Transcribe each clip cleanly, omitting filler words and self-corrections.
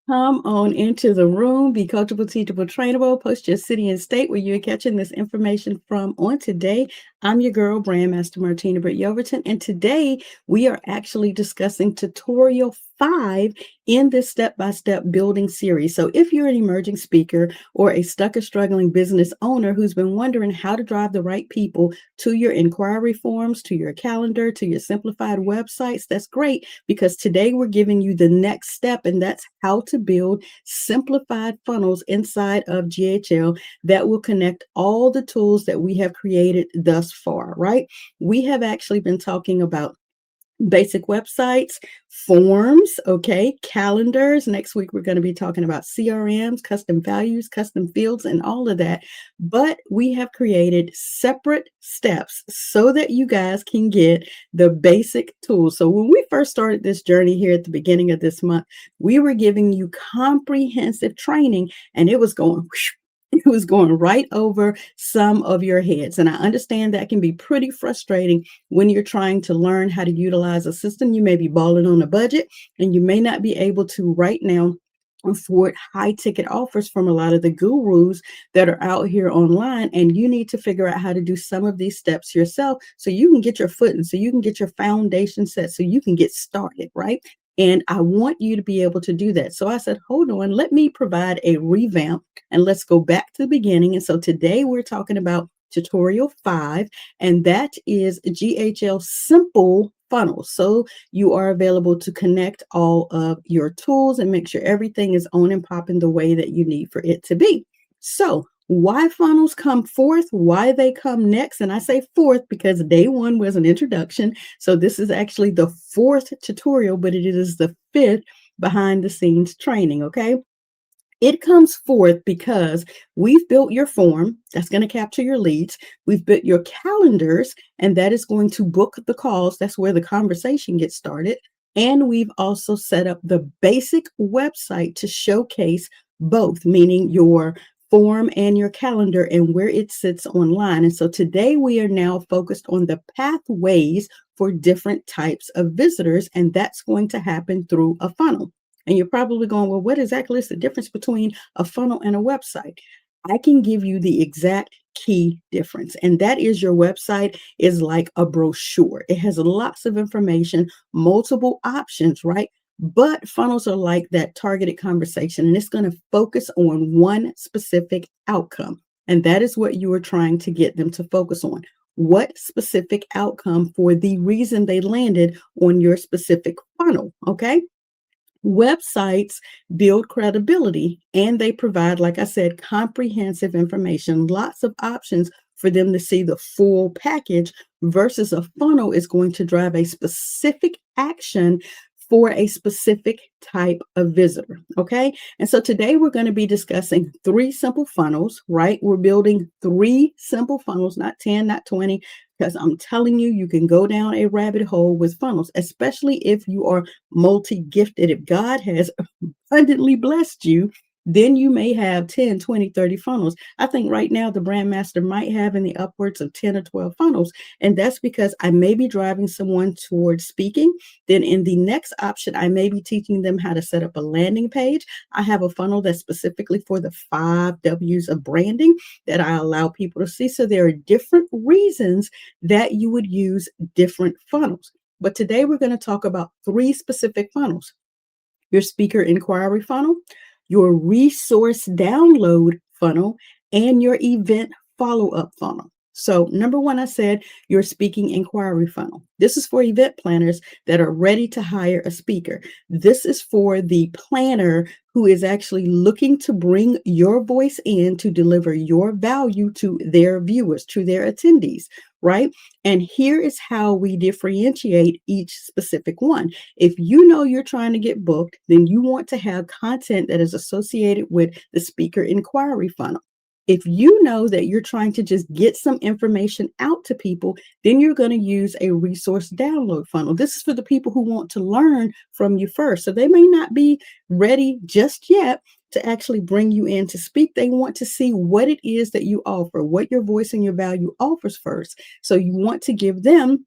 Come on into the room, be coachable, teachable, trainable, post your city and state where you're catching this information from on today. I'm your girl, BrandMaster Martina Britt Yelverton, and today we are actually discussing tutorial 5 in this step-by-step building series. So if you're an emerging speaker or a stuck or struggling business owner who's been wondering how to drive the right people to your inquiry forms, to your calendar, to your simplified websites, that's great because today we're giving you the next step, and that's how to build simplified funnels inside of GHL that will connect all the tools that we have created thus far, right? We have actually been talking about basic websites, forms, okay, calendars. Next week, we're going to be talking about CRMs, custom values, custom fields, and all of that. But we have created separate steps so that you guys can get the basic tools. So when we first started this journey here at the beginning of this month, we were giving you comprehensive training, and it was going whoosh, it was going right over some of your heads. And I understand that can be pretty frustrating when you're trying to learn how to utilize a system. You may be balling on a budget and you may not be able to right now afford high ticket offers from a lot of the gurus that are out here online, and you need to figure out how to do some of these steps yourself so you can get your footing, so you can get your foundation set, so you can get started, right? And I want you to be able to do that. So I said, hold on, let me provide a revamp and let's go back to the beginning. And so today we're talking about tutorial 5, and that is GHL simple funnels. So you are available to connect all of your tools and make sure everything is on and popping the way that you need for it to be. So why funnels come fourth, why they come next. And I say fourth because day 1 was an introduction. So this is actually the 4th tutorial, but it is the 5th behind the scenes training. Okay. It comes forth because we've built your form that's going to capture your leads. We've built your calendars, and that is going to book the calls. That's where the conversation gets started. And we've also set up the basic website to showcase both, meaning your form and your calendar and where it sits online. And so today we are now focused on the pathways for different types of visitors, and that's going to happen through a funnel. And you're probably going, well, what exactly is the difference between a funnel and a website? I can give you the exact key difference. And that is your website is like a brochure. It has lots of information, multiple options, right? But funnels are like that targeted conversation, and it's going to focus on one specific outcome. And that is what you are trying to get them to focus on. What specific outcome for the reason they landed on your specific funnel, okay? Websites build credibility and they provide, like I said, comprehensive information, lots of options for them to see the full package versus a funnel is going to drive a specific action for a specific type of visitor. Okay. And so today we're going to be discussing 3 simple funnels, right? We're building 3 simple funnels, not 10, not 20, because I'm telling you, you can go down a rabbit hole with funnels, especially if you are multi-gifted. If God has abundantly blessed you, then you may have 10, 20, 30 funnels. I think right now the BrandMaster might have in the upwards of 10 or 12 funnels. And that's because I may be driving someone towards speaking. Then in the next option, I may be teaching them how to set up a landing page. I have a funnel that's specifically for the 5 W's of branding that I allow people to see. So there are different reasons that you would use different funnels. But today we're going to talk about 3 specific funnels: your speaker inquiry funnel, your resource download funnel, and your event follow-up funnel. So number 1, I said your speaking inquiry funnel. This is for event planners that are ready to hire a speaker. This is for the planner who is actually looking to bring your voice in to deliver your value to their viewers, to their attendees, right? And here is how we differentiate each specific one. If you know you're trying to get booked, then you want to have content that is associated with the speaker inquiry funnel. If you know that you're trying to just get some information out to people, then you're going to use a resource download funnel. This is for the people who want to learn from you first. So they may not be ready just yet to actually bring you in to speak. They want to see what it is that you offer, what your voice and your value offers first. So you want to give them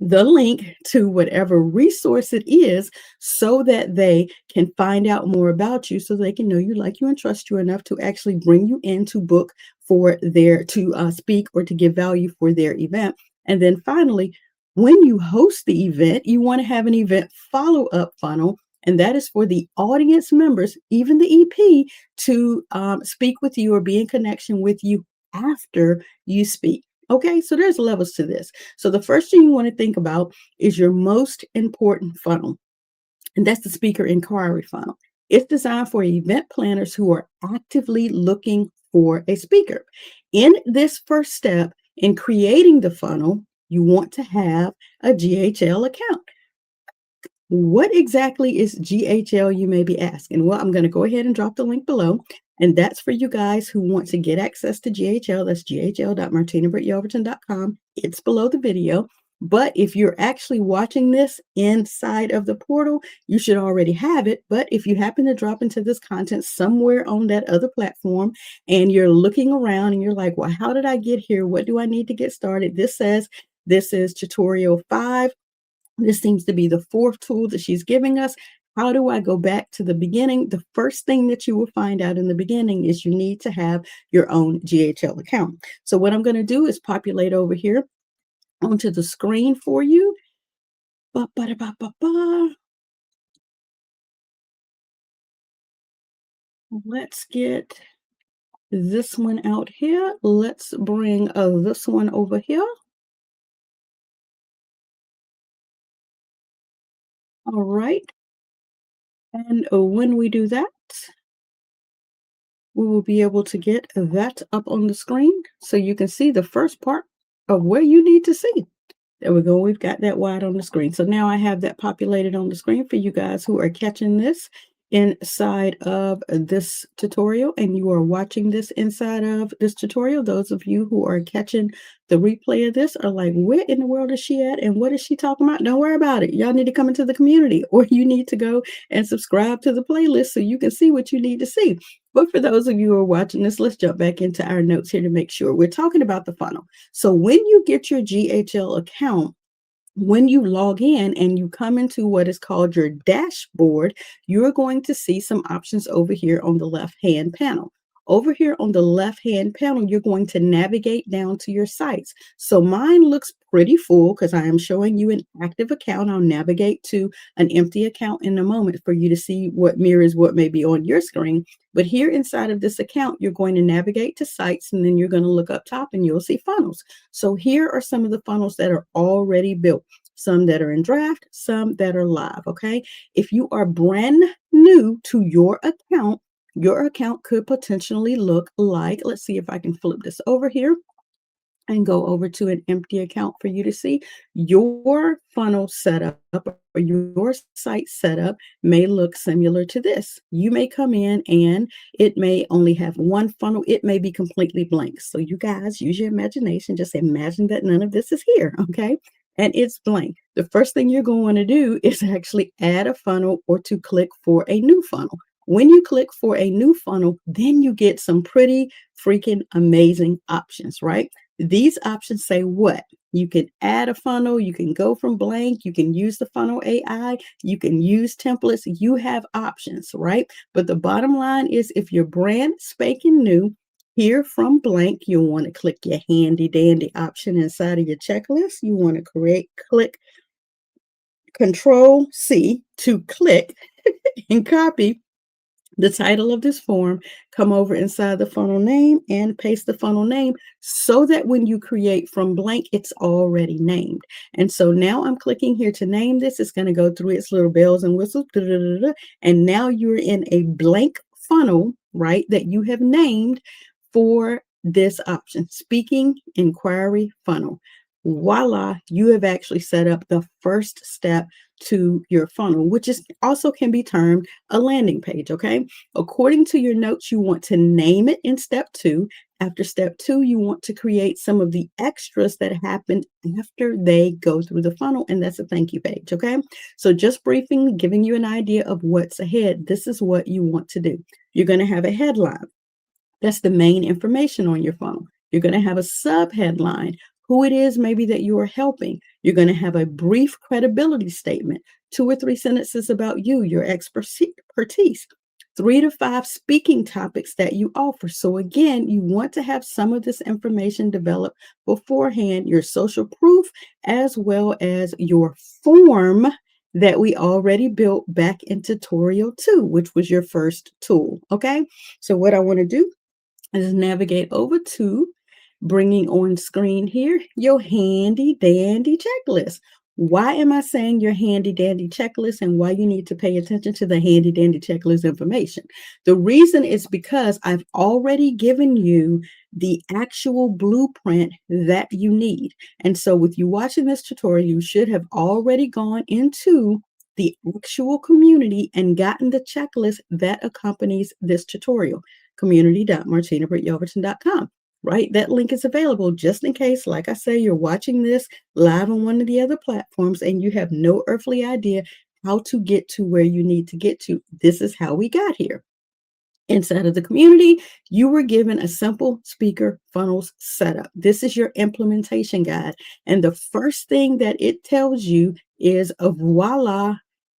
the link to whatever resource it is so that they can find out more about you, so they can know you, like you, and trust you enough to actually bring you in to book for to speak or to give value for their event. And then finally, when you host the event, you want to have an event follow-up funnel, and that is for the audience members, even the EP, to speak with you or be in connection with you after you speak. Okay, so there's levels to this. So the first thing you want to think about is your most important funnel, and that's the speaker inquiry funnel. It's designed for event planners who are actively looking for a speaker. In this first step in creating the funnel, you want to have a GHL account. What exactly is GHL, you may be asking? Well, I'm going to go ahead and drop the link below. And that's for you guys who want to get access to GHL. That's ghl.martinabrityelverton.com. It's below the video. But if you're actually watching this inside of the portal, you should already have it. But if you happen to drop into this content somewhere on that other platform and you're looking around and you're like, well, how did I get here? What do I need to get started? This says this is tutorial 5. This seems to be the 4th tool that she's giving us. How do I go back to the beginning? The first thing that you will find out in the beginning is you need to have your own GHL account. So what I'm going to do is populate over here onto the screen for you. Let's get this one out here. Let's bring this one over here. All right. And when we do that, we will be able to get that up on the screen so you can see the first part of where you need to see. There we go. We've got that wide on the screen. So now I have that populated on the screen for you guys who are catching this inside of this tutorial, and you are watching this inside of this tutorial. Those of you who are catching the replay of this are like, where in the world is she at? And what is she talking about? Don't worry about it. Y'all need to come into the community, or you need to go and subscribe to the playlist so you can see what you need to see. But for those of you who are watching this, let's jump back into our notes here to make sure. We're talking about the funnel. So when you get your GHL account, when you log in and you come into what is called your dashboard, you're going to see some options over here on the left-hand panel. Over here on the left-hand panel, you're going to navigate down to your sites. So mine looks pretty full because I am showing you an active account. I'll navigate to an empty account in a moment for you to see what mirrors what may be on your screen. But here inside of this account, you're going to navigate to sites, and then you're going to look up top and you'll see funnels. So here are some of the funnels that are already built. Some that are in draft, some that are live, okay? If you are brand new to your account could potentially look like, let's see if I can flip this over here and go over to an empty account for you to see. Your funnel setup or your site setup may look similar to this. You may come in and it may only have one funnel. It may be completely blank. So you guys use your imagination. Just imagine that none of this is here, okay? And it's blank. The first thing you're going to do is actually add a funnel or to click for a new funnel. When you click for a new funnel, then you get some pretty freaking amazing options, right? These options say what? You can add a funnel, you can go from blank, you can use the funnel AI, you can use templates, you have options, right? But the bottom line is if you're brand spanking new, here from blank, you'll want to click your handy dandy option inside of your checklist. You want to click Control C to click and copy the title of this form, come over inside the funnel name and paste the funnel name so that when you create from blank, it's already named. And so now I'm clicking here to name this. It's going to go through its little bells and whistles. And now you're in a blank funnel, right, that you have named for this option, speaking inquiry funnel. Voila, you have actually set up the first step to your funnel, which is also can be termed a landing page, okay? According to your notes, you want to name it in step 2. After step 2, you want to create some of the extras that happened after they go through the funnel, and that's a thank you page, okay? So just briefing, giving you an idea of what's ahead, this is what you want to do. You're going to have a headline. That's the main information on your funnel. You're going to have a subheadline, who it is maybe that you are helping. You're going to have a brief credibility statement, 2 or 3 sentences about you, your expertise, 3 to 5 speaking topics that you offer. So again, you want to have some of this information developed beforehand, your social proof, as well as your form that we already built back in tutorial 2, which was your first tool. Okay. So what I want to do is navigate over to bringing on screen here your handy dandy checklist. Why am I saying your handy dandy checklist and why you need to pay attention to the handy dandy checklist information? The reason is because I've already given you the actual blueprint that you need. And so with you watching this tutorial, you should have already gone into the actual community and gotten the checklist that accompanies this tutorial, community.martinabrityelverton.com. Right? That link is available just in case, like I say, you're watching this live on one of the other platforms and you have no earthly idea how to get to where you need to get to. This is how we got here. Inside of the community, you were given a simple speaker funnels setup. This is your implementation guide. And the first thing that it tells you is a voila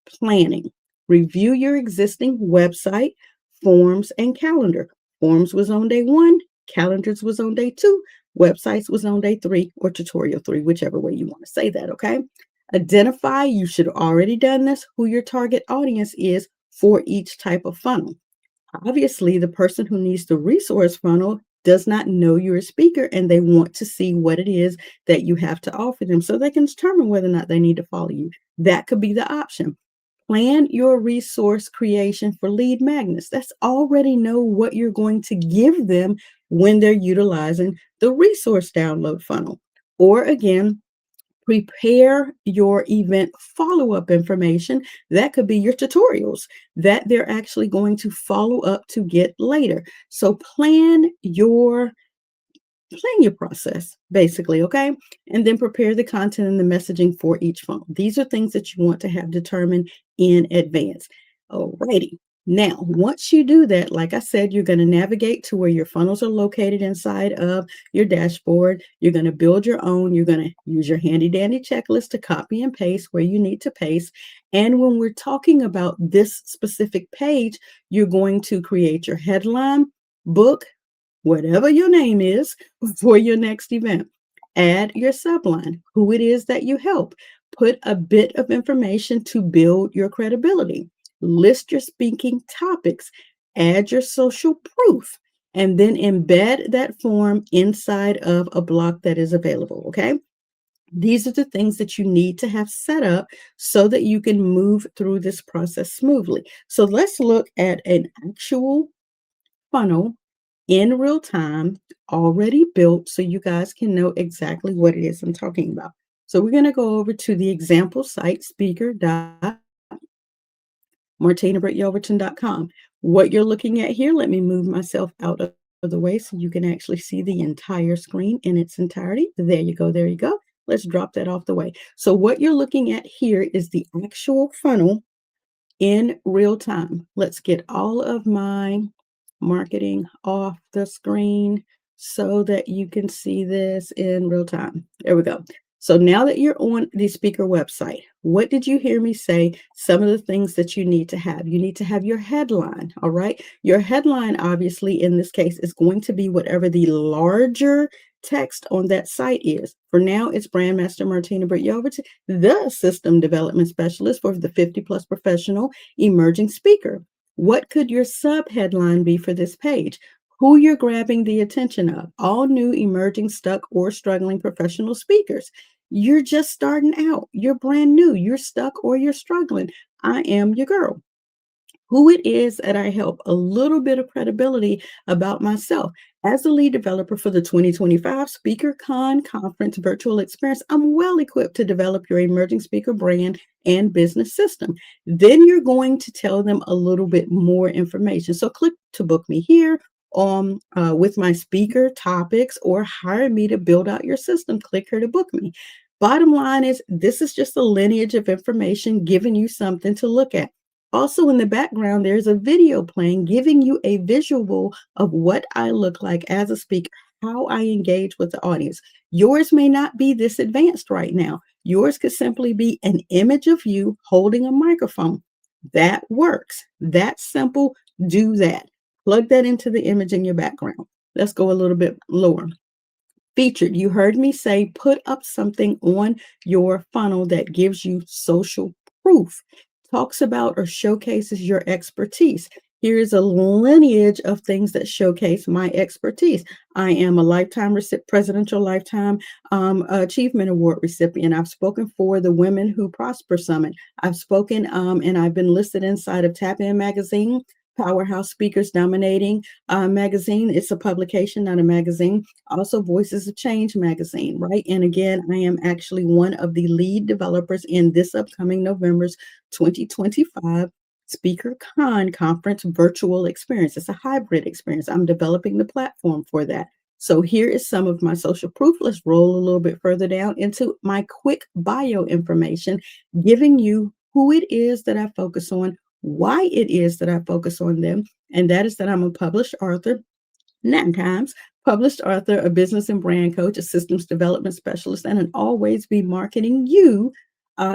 planning. Review your existing website, forms, and calendar. Forms was on day 1, calendars was on day 2, websites was on day 3 or tutorial 3, whichever way you want to say that, okay? Identify, you should have already done this, who your target audience is for each type of funnel. Obviously, the person who needs the resource funnel does not know you're a speaker and they want to see what it is that you have to offer them so they can determine whether or not they need to follow you. That could be the option. Plan your resource creation for lead magnets. That's already know what you're going to give them when they're utilizing the resource download funnel. Or again, prepare your event follow-up information. That could be your tutorials that they're actually going to follow up to get later. So plan your process, basically, okay? And then prepare the content and the messaging for each funnel. These are things that you want to have determined in advance. Alrighty. Now, once you do that, like I said, you're going to navigate to where your funnels are located inside of your dashboard. You're going to build your own. You're going to use your handy dandy checklist to copy and paste where you need to paste. And when we're talking about this specific page, you're going to create your headline, book, whatever your name is for your next event. Add your subline, who it is that you help. Put a bit of information to build your credibility. List your speaking topics. Add your social proof. And then embed that form inside of a block that is available, okay? These are the things that you need to have set up so that you can move through this process smoothly. So let's look at an actual funnel in real time, already built, so you guys can know exactly what it is I'm talking about. So we're going to go over to the example site, speaker.martinabrityelverton.com. What you're looking at here, let me move myself out of the way so you can actually see the entire screen in its entirety. There you go. There you go. Let's drop that off the way. So what you're looking at here is the actual funnel in real time. Let's get all of my marketing off the screen so that you can see this in real time. There we go. So now that you're on the speaker website, what did you hear me say? Some of the things that you need to have. You need to have your headline, all right? Your headline, obviously, in this case, is going to be whatever the larger text on that site is. For now, it's BrandMaster Martina Britt Yelverton, the system development specialist for the 50+ professional emerging speaker. What could your sub headline be for this page? Who you're grabbing the attention of? All new, emerging, stuck, or struggling professional speakers. You're just starting out. You're brand new. You're stuck or you're struggling. I am your girl. Who it is that I help, a little bit of credibility about myself. As the lead developer for the 2025 SpeakerCon Conference virtual experience, I'm well equipped to develop your emerging speaker brand and business system. Then you're going to tell them a little bit more information. So click to book me here with my speaker topics or hire me to build out your system. Click here to book me. Bottom line is, this is just a lineage of information giving you something to look at. Also in the background, there's a video playing, giving you a visual of what I look like as a speaker, how I engage with the audience. Yours may not be this advanced right now. Yours could simply be an image of you holding a microphone. That works. That's simple. Do that. Plug that into the image in your background. Let's go a little bit lower. Featured. You heard me say put up something on your funnel that gives you social proof, talks about or showcases your expertise. Here is a lineage of things that showcase my expertise. I am a presidential lifetime achievement award recipient. I've spoken for the Women Who Prosper Summit. I've spoken and I've been listed inside of Tap In Magazine, Powerhouse Speakers Dominating Magazine. It's a publication, not a magazine. Also, Voices of Change magazine, right? And again, I am actually one of the lead developers in this upcoming November's 2025 Speaker Con Conference virtual experience. It's a hybrid experience. I'm developing the platform for that. So here is some of my social proof. Let's roll a little bit further down into my quick bio information, giving you who it is that I focus on, why it is that I focus on them, and that is that I'm a published author, 9 times published author, a business and brand coach, a systems development specialist, and an always be marketing you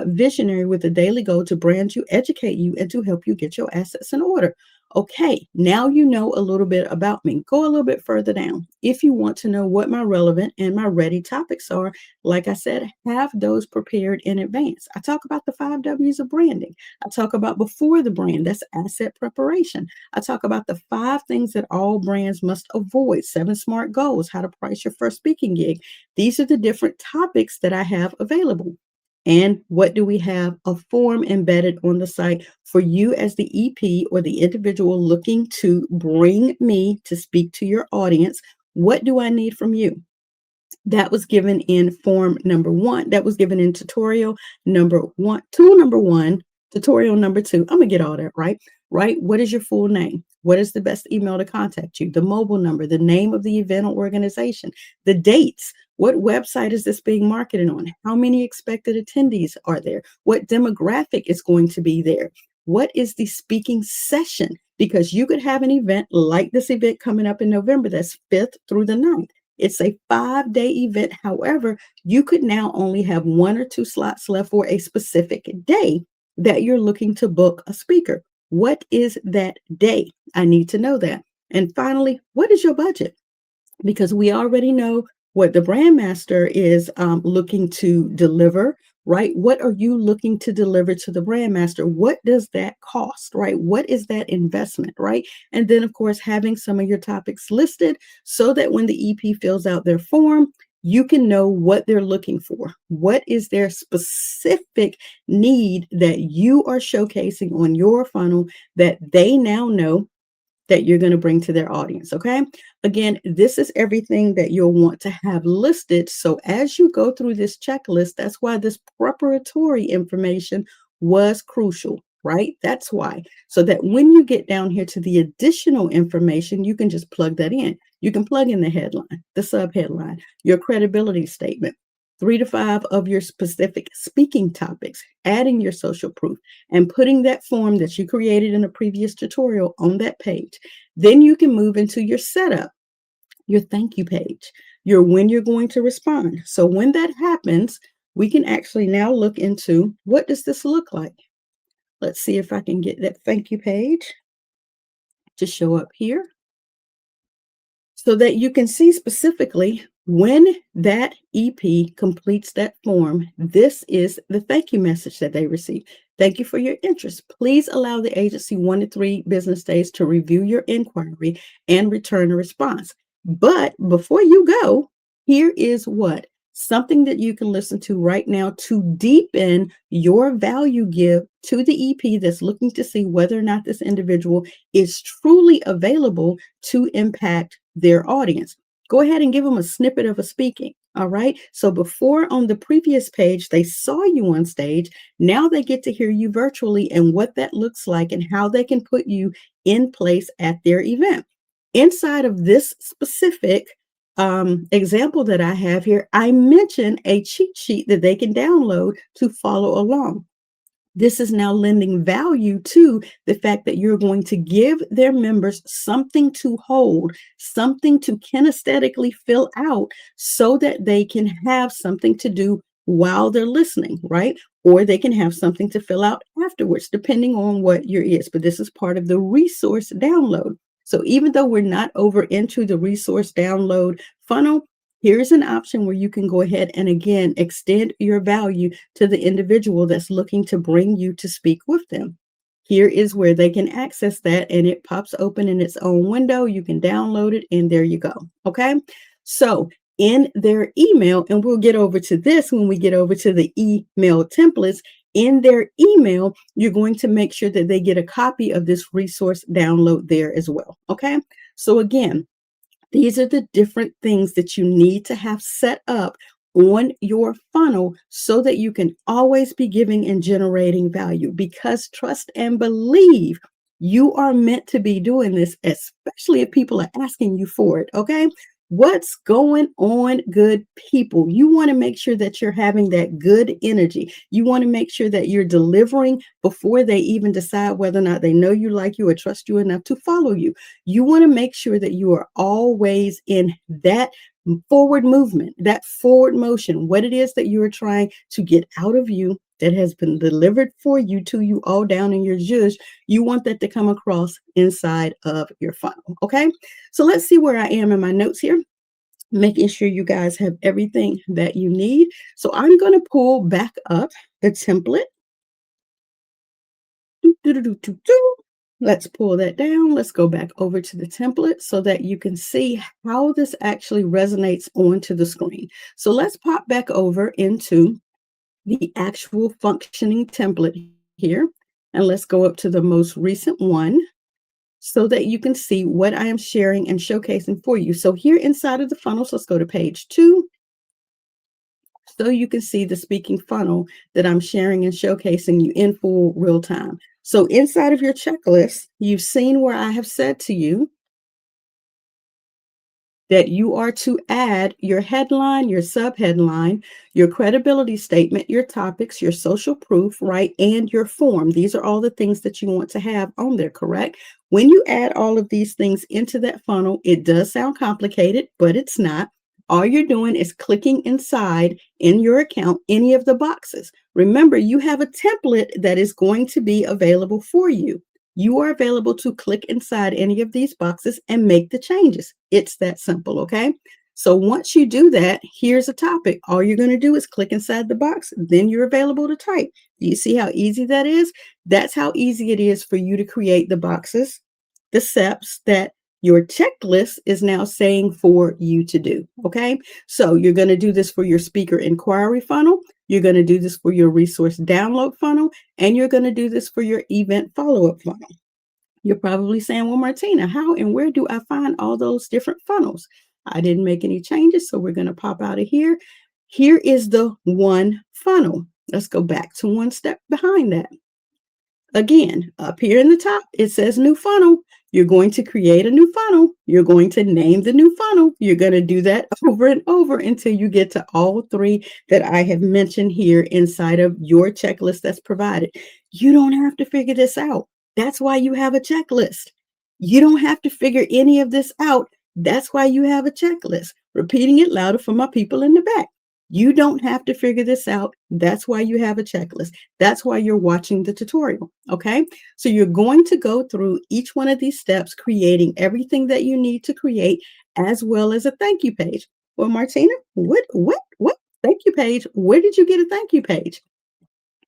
visionary with a daily goal to brand you, educate you, and to help you get your assets in order. Okay, now you know a little bit about me. Go a little bit further down. If you want to know what my relevant and my ready topics are, like I said, have those prepared in advance. I talk about the 5 W's of branding. I talk about before the brand, that's asset preparation. I talk about the 5 things that all brands must avoid, 7 smart goals, how to price your first speaking gig. These are the different topics that I have available. And what do we have? A form embedded on the site for you as the EP or the individual looking to bring me to speak to your audience. What do I need from you? That was given in form number 1. That was given in tutorial number 1, tool number 1, tutorial number 2. I'm gonna get all that right. Right? What is your full name? What is the best email to contact you? The mobile number, the name of the event or organization, the dates. What website is this being marketed on? How many expected attendees are there? What demographic is going to be there? What is the speaking session? Because you could have an event like this event coming up in November, that's 5th through the 9th. It's a 5-day event. However, you could now only have 1 or 2 slots left for a specific day that you're looking to book a speaker. What is that day? I need to know that. And finally, what is your budget? Because we already know what the BrandMaster is looking to deliver, right? What are you looking to deliver to the BrandMaster? What does that cost, right? What is that investment, right? And then, of course, having some of your topics listed so that when the EP fills out their form, you can know what they're looking for. What is their specific need that you are showcasing on your funnel that they now know that you're going to bring to their audience. Okay. Again, this is everything that you'll want to have listed. So as you go through this checklist, that's why this preparatory information was crucial, right? That's why. So that when you get down here to the additional information, you can just plug that in. You can plug in the headline, the subheadline, your credibility statement, 3 to 5 of your specific speaking topics, adding your social proof, and putting that form that you created in a previous tutorial on that page. Then you can move into your setup, your thank you page, your when you're going to respond. So when that happens, we can actually now look into what does this look like? Let's see if I can get that thank you page to show up here so that you can see specifically when that EP completes that form. This is the thank you message that they receive. Thank you for your interest. Please allow the agency 1 to 3 business days to review your inquiry and return a response. But before you go, here is what something that you can listen to right now to deepen your value give to the EP that's looking to see whether or not this individual is truly available to impact their audience. Go ahead and give them a snippet of a speaking. All right. So before on the previous page, they saw you on stage. Now they get to hear you virtually and what that looks like and how they can put you in place at their event. Inside of this specific example that I have here, I mentioned a cheat sheet that they can download to follow along. This is now lending value to the fact that you're going to give their members something to hold, something to kinesthetically fill out so that they can have something to do while they're listening, right? Or they can have something to fill out afterwards, depending on what your is. But this is part of the resource download. So even though we're not over into the resource download funnel, here's an option where you can go ahead and again extend your value to the individual that's looking to bring you to speak with them. Here is where they can access that, and it pops open in its own window. You can download it, and there you go. Okay. So in their email, and we'll get over to this when we get over to the email templates. In their email, you're going to make sure that they get a copy of this resource download there as well. Okay. So again, these are the different things that you need to have set up on your funnel so that you can always be giving and generating value, because trust and believe you are meant to be doing this, especially if people are asking you for it. Okay. What's going on, good people? You want to make sure that you're having that good energy. You want to make sure that you're delivering before they even decide whether or not they know you, like you, or trust you enough to follow you. You want to make sure that you are always in that forward movement, that forward motion, what it is that you are trying to get out of you that has been delivered for you to you all down in your zhuzh. You want that to come across inside of your funnel. Okay. So let's see where I am in my notes here, making sure you guys have everything that you need. So I'm going to pull back up the template. Let's pull that down. Let's go back over to the template so that you can see how this actually resonates onto the screen. So let's pop back over into the actual functioning template here. And let's go up to the most recent one so that you can see what I am sharing and showcasing for you. So here inside of the funnels, let's go to page 2. So you can see the speaking funnel that I'm sharing and showcasing you in full real time. So inside of your checklist, you've seen where I have said to you that you are to add your headline, your subheadline, your credibility statement, your topics, your social proof, right? And your form. These are all the things that you want to have on there, correct? When you add all of these things into that funnel, it does sound complicated, but it's not. All you're doing is clicking inside in your account any of the boxes. Remember, you have a template that is going to be available for you. You are available to click inside any of these boxes and make the changes. It's that simple, okay? So once you do that, here's a topic. All you're going to do is click inside the box, then you're available to type. Do you see how easy that is? That's how easy it is for you to create the boxes, the steps that your checklist is now saying for you to do, okay? So you're going to do this for your speaker inquiry funnel. You're going to do this for your resource download funnel, and you're going to do this for your event follow-up funnel. You're probably saying, well, Martina, how and where do I find all those different funnels? I didn't make any changes, so we're going to pop out of here. Here is the one funnel. Let's go back to one step behind that. Again, up here in the top, it says new funnel. You're going to create a new funnel. You're going to name the new funnel. You're going to do that over and over until you get to all 3 that I have mentioned here inside of your checklist that's provided. You don't have to figure this out. That's why you have a checklist. You don't have to figure any of this out. That's why you have a checklist. Repeating it louder for my people in the back. You don't have to figure this out. That's why you have a checklist. That's why you're watching the tutorial. Okay. So you're going to go through each one of these steps, creating everything that you need to create, as well as a thank you page. Well, Martina, what thank you page? Where did you get a thank you page?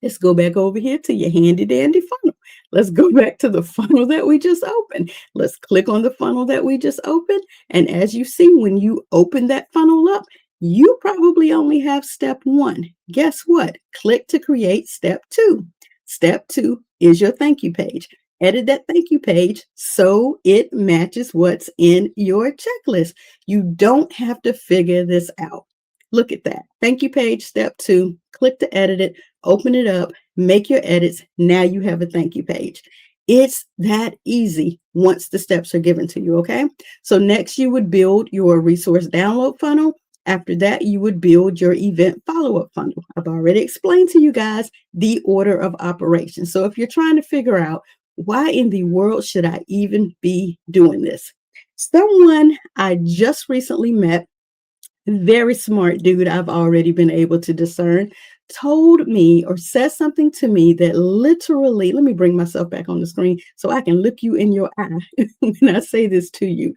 Let's go back over here to your handy dandy funnel. Let's go back to the funnel that we just opened. Let's click on the funnel that we just opened. And as you see, when you open that funnel up, you probably only have step 1. Guess what? Click to create step 2. Step 2 is your thank you page. Edit that thank you page so it matches what's in your checklist. You don't have to figure this out. Look at that. Thank you page, step 2. Click to edit it, open it up, make your edits. Now you have a thank you page. It's that easy once the steps are given to you, okay? So next you would build your resource download funnel. After that, you would build your event follow-up funnel. I've already explained to you guys the order of operations. So if you're trying to figure out why in the world should I even be doing this? Someone I just recently met, very smart dude I've already been able to discern, told me or said something to me that literally, let me bring myself back on the screen so I can look you in your eye when I say this to you.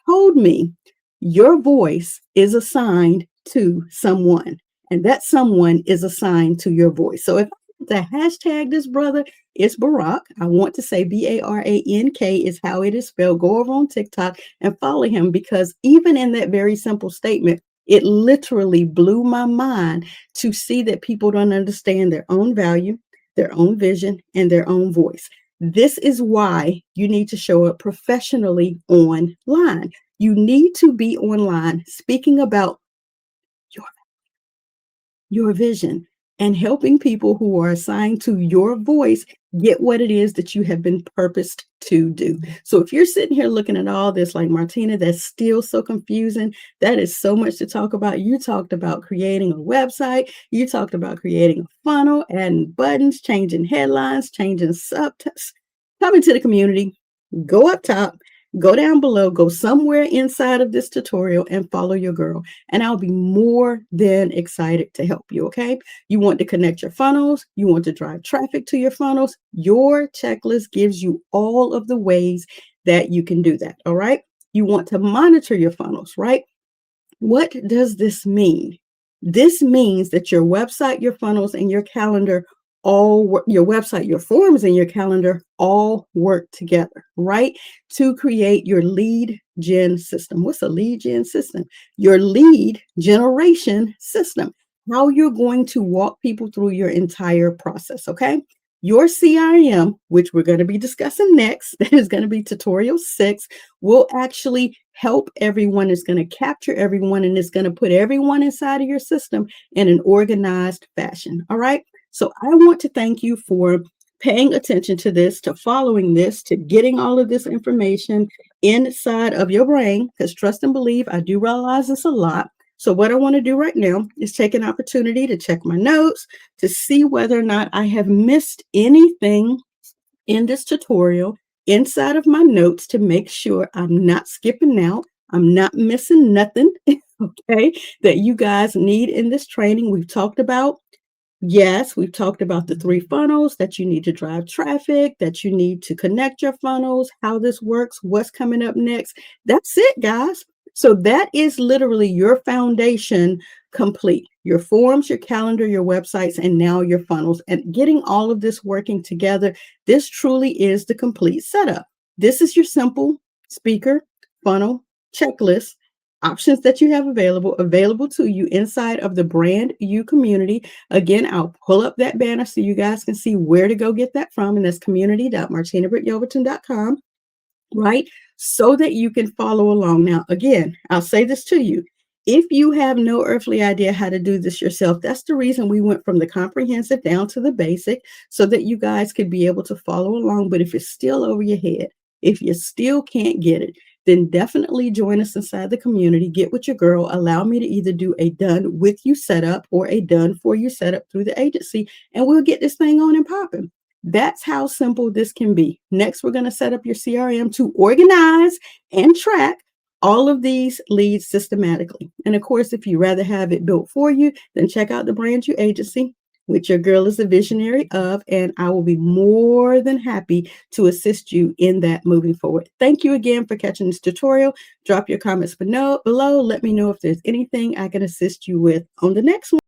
Told me your voice is assigned to someone, and that someone is assigned to your voice. So if I had to hashtag this brother, it's Barack. I want to say Barank is how it is spelled. Go over on TikTok and follow him, because even in that very simple statement, it literally blew my mind to see that people don't understand their own value, their own vision, and their own voice. This is why you need to show up professionally online. You need to be online speaking about your your vision and helping people who are assigned to your voice get what it is that you have been purposed to do. So if you're sitting here looking at all this like, Martina, that's still so confusing, that is so much to talk about. You talked about creating a website, you talked about creating a funnel, adding buttons, changing headlines, changing subtext, coming to the community. Go up top, go down below, go somewhere inside of this tutorial and follow your girl. And I'll be more than excited to help you, okay? You want to connect your funnels, you want to drive traffic to your funnels. Your checklist gives you all of the ways that you can do that, all right? You want to monitor your funnels, right? What does this mean? This means that your website, your funnels, and your calendar all work, your website, your forms, and your calendar all work together, right? To create your lead gen system. What's a lead gen system? Your lead generation system. How you're going to walk people through your entire process, okay? Your CRM, which we're going to be discussing next, that is going to be tutorial 6, will actually help everyone. It's going to capture everyone, and it's going to put everyone inside of your system in an organized fashion. All right. So I want to thank you for paying attention to this, to following this, to getting all of this information inside of your brain, because trust and believe, I do realize this a lot. So what I want to do right now is take an opportunity to check my notes to see whether or not I have missed anything in this tutorial inside of my notes to make sure I'm not skipping out. I'm not missing nothing, okay, that you guys need in this training. We've talked about Yes, we've talked about the 3 funnels that you need to drive traffic, that you need to connect your funnels, how this works, what's coming up next. That's it, guys. So that is literally your foundation complete. Your forms, your calendar, your websites, and now your funnels. And getting all of this working together, this truly is the complete setup. This is your simple speaker, funnel, checklist, options that you have available to you inside of the Brand You community. Again, I'll pull up that banner so you guys can see where to go get that from, and that's community.martinabrityelverton.com, right? So that you can follow along. Now, again, I'll say this to you. If you have no earthly idea how to do this yourself, that's the reason we went from the comprehensive down to the basic, so that you guys could be able to follow along. But if it's still over your head, if you still can't get it, then definitely join us inside the community. Get with your girl. Allow me to either do a done with you setup or a done for you setup through the agency, and we'll get this thing on and popping. That's how simple this can be. Next, we're going to set up your CRM to organize and track all of these leads systematically. And of course, if you rather have it built for you, then check out the Brand You agency, which your girl is a visionary of, and I will be more than happy to assist you in that moving forward. Thank you again for catching this tutorial. Drop your comments below. Let me know if there's anything I can assist you with on the next one.